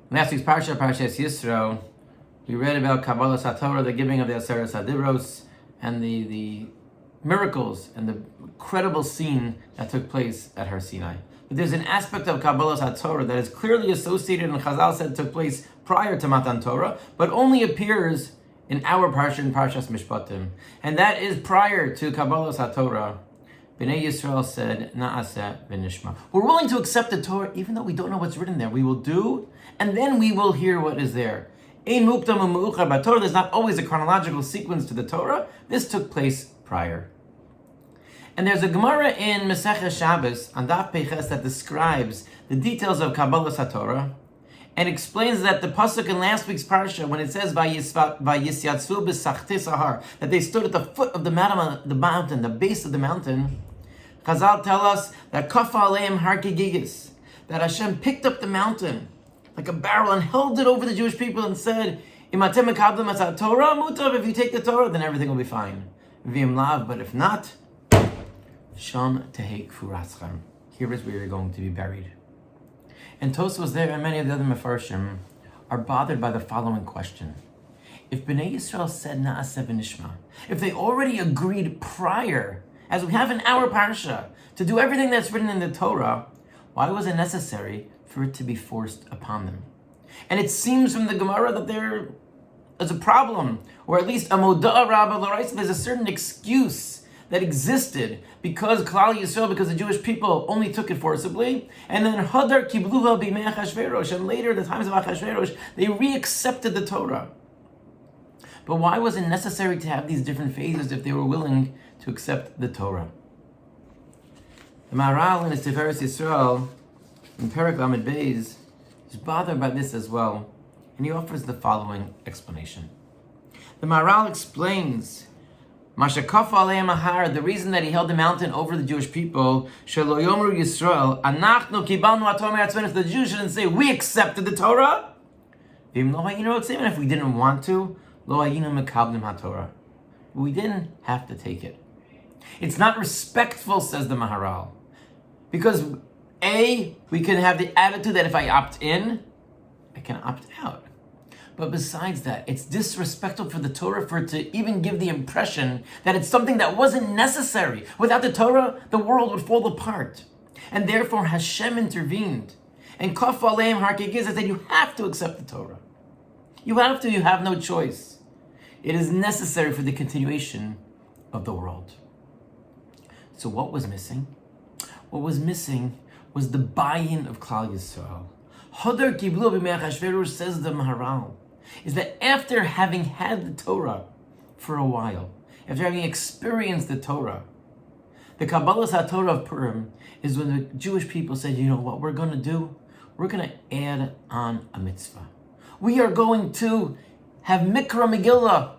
Last week's Parshas Yisro, we read about Kabbalas HaTorah, the giving of the Aseres HaDibros, and the miracles and the incredible scene that took place at Har Sinai. But there's an aspect of Kabbalas HaTorah that is clearly associated, and Chazal said took place prior to Matan Torah, but only appears in our Parsha, in Parshas Mishpatim. And that is prior to Kabbalas HaTorah. Bnei Yisrael said, Na'aseh v'nishma. We're willing to accept the Torah even though we don't know what's written there. We will do, and then we will hear what is there. Ein mukdam u'meuchar b'Torah. There's not always a chronological sequence to the Torah. This took place prior. And there's a Gemara in Masechah Shabbos on Daf Peiches that describes the details of Kabbalas HaTorah and explains that the pasuk in last week's parsha, when it says Vayisyatzvu b'sachti sahar, that they stood at the foot of the mountain, the base of the mountain, Chazal tell us that kafa aleim har kegigis, that Hashem picked up the mountain like a barrel and held it over the Jewish people and said, Im atem mekablim es Torah mutav, if you take the Torah, then everything will be fine. V'im lav, but if not, sham tehei kfuraschem. Here is where you're going to be buried. And Tosfos there and many of the other Mefarshim are bothered by the following question. If Bnei Yisrael said Na'aseh v'nishma, if they already agreed prior, as we have in our Parsha, to do everything that's written in the Torah, why was it necessary for it to be forced upon them? And it seems from the Gemara that there is a problem, or at least a moda'ah rabba l'oraisa, there's a certain excuse that existed because Klal Yisrael, because the Jewish people only took it forcibly, and then Hadar kibluha b'mei Achashverosh, and later, the times of Achashverosh, they reaccepted the Torah. But why was it necessary to have these different phases if they were willing to accept the Torah? The Maharal in his Tiferes Yisrael, in Perek Lamed Beis, is bothered by this as well, and he offers the following explanation. The Maharal explains Mashakafa aleim ahar, the reason that he held the mountain over the Jewish people, Shelo Yomru Yisrael, Anachnu kibalnu haTorah me'atzmenu, the Jews shouldn't say, we accepted the Torah. Even if we didn't want to, Lo hayinu mekablim haTorah. We didn't have to take it. It's not respectful, says the Maharal, because we can have the attitude that if I opt in, I can opt out. But besides that, it's disrespectful for the Torah for it to even give the impression that it's something that wasn't necessary. Without the Torah, the world would fall apart. And therefore Hashem intervened. And Kaf Aleim Har Kegiz said you have to accept the Torah. You have no choice. It is necessary for the continuation of the world. So what was missing? What was missing was the buy-in of Klal Yisrael. Hadar kiblu b'mei Achashverosh, says the Maharal, is that after having had the Torah for a while, after having experienced the Torah, the Kabbalas HaTorah of Purim is when the Jewish people said, you know what we're going to do? We're going to add on a mitzvah. We are going to have Mikra Megillah,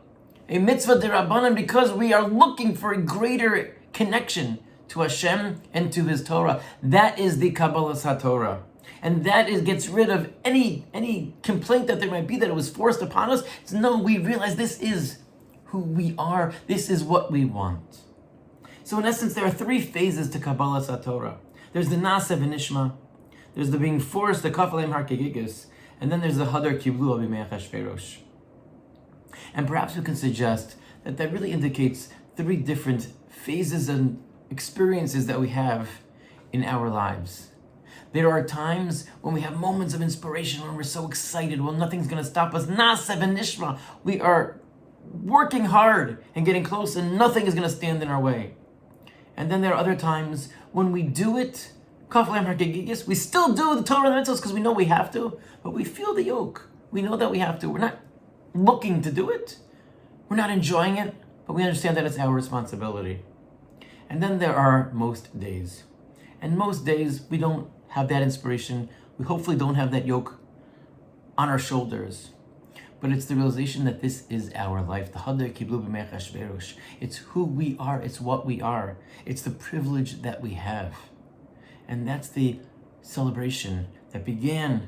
a mitzvah derabanan, because we are looking for a greater connection to Hashem and to His Torah. That is the Kabbalas HaTorah. And that gets rid of any complaint that there might be that it was forced upon us. It's no, we realize this is who we are. This is what we want. So in essence, there are three phases to Kabbalas HaTorah. There's the Na'aseh v'nishma, there's the being forced, the Kaf Aleim Har Kegigis, and then there's the Hadar kibluha b'mei Achashverosh. And perhaps we can suggest that really indicates three different phases and experiences that we have in our lives. There are times when we have moments of inspiration, when we're so excited, well, nothing's going to stop us. Na'aseh v'nishma. We are working hard and getting close, and nothing is going to stand in our way. And then there are other times when we do it, Kaf Aleim Har Kegigis, we still do the Torah and the mitzvahs because we know we have to, but we feel the yoke. We know that we have to. We're not looking to do it. We're not enjoying it, but we understand that it's our responsibility. And then there are most days. And most days we don't have that inspiration. We hopefully don't have that yoke on our shoulders. But it's the realization that this is our life. The Hadar kiblu b'mei Achashverosh. It's who we are. It's what we are. It's the privilege that we have. And that's the celebration that began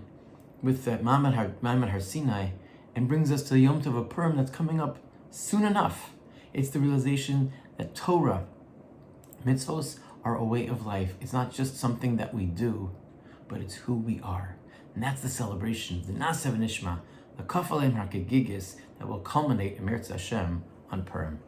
with the Ma'amad Har Sinai and brings us to the Yom Tov of Purim that's coming up soon enough. It's the realization that Torah, mitzvos, are a way of life. It's not just something that we do, but it's who we are. And that's the celebration, the Nasev Nishma, the Kafalem HaKegigis that will culminate in Eretz Hashem on Purim.